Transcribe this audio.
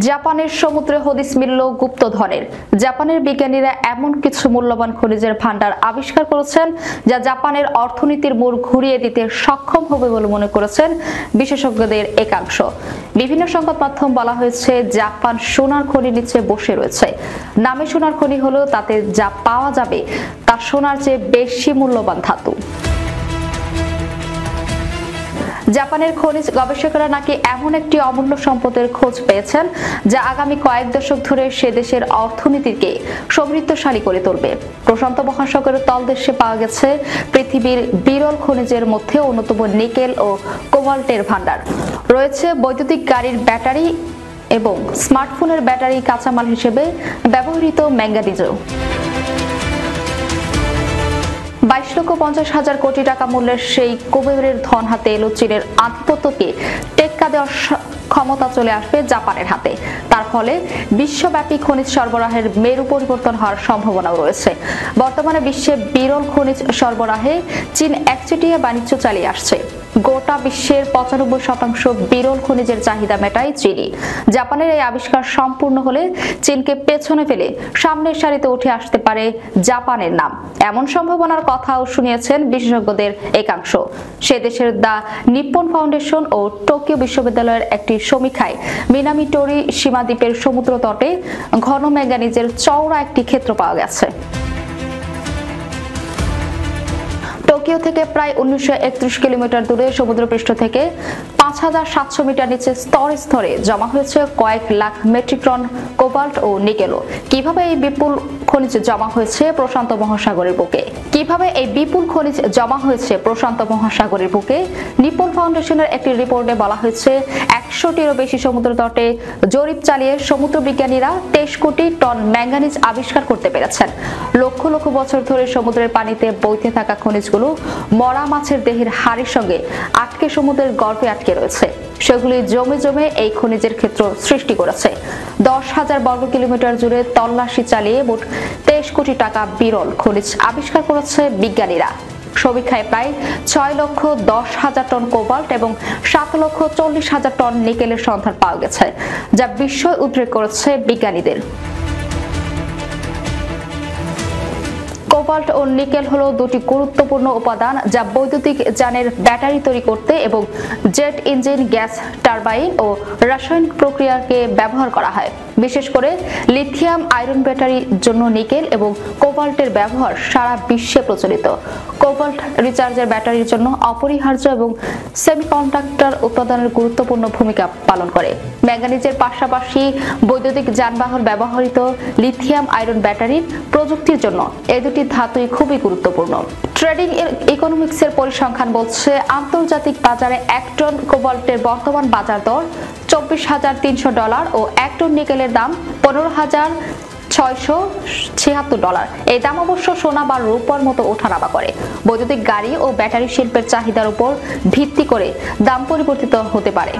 জাপানের সমুদ্রে হদিস মিলল গুপ্তধনের। জাপানের বিজ্ঞানীরা এমন কিছু মূল্যবান খনিজের ভান্ডার আবিষ্কার করেছেন যা জাপানের অর্থনীতির মোড় ঘুরিয়ে দিতে সক্ষম হবে বলে মনে করেছেন বিশেষজ্ঞদের একাংশ। বিভিন্ন সংবাদ মাধ্যম বলা হয়েছে জাপান সোনার খনির নিচে বসে রয়েছে। নামে সোনার খনি হলেও তাতে যা পাওয়া যাবে তা সোনার চেয়ে বেশি মূল্যবান ধাতু। জাপানের খনিজ গবেষকেরা নাকি এমন একটি অমূল্য সম্পদের খোঁজ পেয়েছেন যা আগামী কয়েক দশক ধরে সে দেশের অর্থনীতিকে সমৃদ্ধশালী করে তুলবে। প্রশান্ত মহাসাগরের তলদেশে পাওয়া গেছে পৃথিবীর বিরল খনিজের মধ্যে অন্যতম নিকেল ও কোবাল্টের ভান্ডার। রয়েছে বৈদ্যুতিক গাড়ির ব্যাটারি এবং স্মার্টফোনের ব্যাটারি কাঁচামাল হিসেবে ব্যবহৃত ম্যাঙ্গানিজও। 22,50,000 কোটি টাকা মূল্যের সেই কুবেরের ধন হাতে এলো চীনের আধিপত্যকে টেক্কা দেওয়ার ক্ষমতা চলে আসবে জাপানের হাতে। তার ফলে বিশ্বব্যাপী খনিজ সরবরাহের মেরু পরিবর্তন হওয়ার সম্ভাবনাও রয়েছে। বর্তমানে বিশ্বে বিরল খনিজ সরবরাহে চীন একচেটিয়া বাণিজ্য চালিয়ে আসছে। গোটা বিশ্বের 95% বিরল খনিজের চাহিদা মেটায় চীনই। জাপানের এই আবিষ্কার সম্পূর্ণ হলে চীনকে পেছনে ফেলে সামনের সারিতে উঠে আসতে পারে জাপানের নাম। এমন সম্ভাবনার কথাও শুনিয়েছেন বিশেষজ্ঞদের একাংশ। সে দেশের দ্য নিপ্পন ফাউন্ডেশন ও টোকিও বিশ্ববিদ্যালয়ের একটি সমীক্ষায় মিনামিটোরি সীমাদ্বীপের সমুদ্র তটে ঘন ম্যাঙ্গানিজের চওড়া একটি ক্ষেত্র পাওয়া গেছে। টোকিও থেকে প্রায় 1931 কিলোমিটার দূরে সমুদ্রপৃষ্ঠ থেকে 5,700 মিটার নিচে স্তরে স্তরে জমা হয়েছে কয়েক লাখ মেট্রিক টন কোবাল্ট ও নিকেলও। কিভাবে এই বিপুল খনিজ জমা হয়েছে প্রশান্ত মহাসাগরের বুকে? নিপ্পন ফাউন্ডেশনের একটি রিপোর্টে বলা হয়েছে 100টিরও বেশি সমুদ্র তটে জরিপ চালিয়ে সমুদ্র বিজ্ঞানীরা 23 কোটি টন ম্যাঙ্গানিজ আবিষ্কার করতে পেরেছেন। লক্ষ লক্ষ বছর ধরে সমুদ্রের পানিতে বইতে থাকা খনিজগুলো মরা মাছের দেহের হাড়ের সঙ্গে আটকে সমুদ্রের গর্ভে আটকে রয়েছে। সেগুলি জমে জমে এই খনিজের ক্ষেত্র সৃষ্টি করেছে। 10,000 বর্গ কিলোমিটার জুড়ে তল্লাশি চালিয়ে মোট 23 কোটি টাকা বিরল খনিজ আবিষ্কার করেছে বিজ্ঞানীরা। সমীক্ষায় প্রায় 6,10,000 টন কোবাল্ট এবং 7,40,000 টন নিকেলের সন্ধান পাওয়া গেছে, যা বিস্ময় উদ্রেক করেছে বিজ্ঞানীদের। কোবাল্ট ও নিকেল হলো দুটি গুরুত্বপূর্ণ উপাদান যা বৈদ্যুতিক যানের ব্যাটারি তৈরি করতে এবং জেট ইঞ্জিন, গ্যাস টারবাইন ও রাসায়নিক প্রক্রিয়াকে ব্যবহার করা হয়। বিশেষ করে লিথিয়াম আয়রন ব্যাটারির জন্য নিকেল এবং কোবাল্টের ব্যবহার সারা বিশ্বে প্রচলিত। কোবাল্ট রিচার্জের ব্যাটারির জন্য অপরিহার্য এবং সেমিকন্ডাক্টর উৎপাদনের গুরুত্বপূর্ণ ভূমিকা পালন করে। ম্যাঙ্গানিজের পাশাপাশি বৈদ্যুতিক যানবাহন ব্যবহৃত লিথিয়াম আয়রন ব্যাটারির প্রযুক্তির জন্য এই দুটি ধাতুই খুবই গুরুত্বপূর্ণ। ট্রেডিং ইকোনমিক্সের পরিসংখ্যান বলছে আন্তর্জাতিক বাজারে 1 টন কোবাল্টের বর্তমান বাজার দর $24,300 ও 1 টন নিকেলের দাম $15,676। এই দাম অবশ্য সোনা বা রূপার মতো ওঠানামা করে। বৈদ্যুতিক গাড়ি ও ব্যাটারি শিল্পের চাহিদার উপর ভিত্তি করে দাম পরিবর্তিত হতে পারে।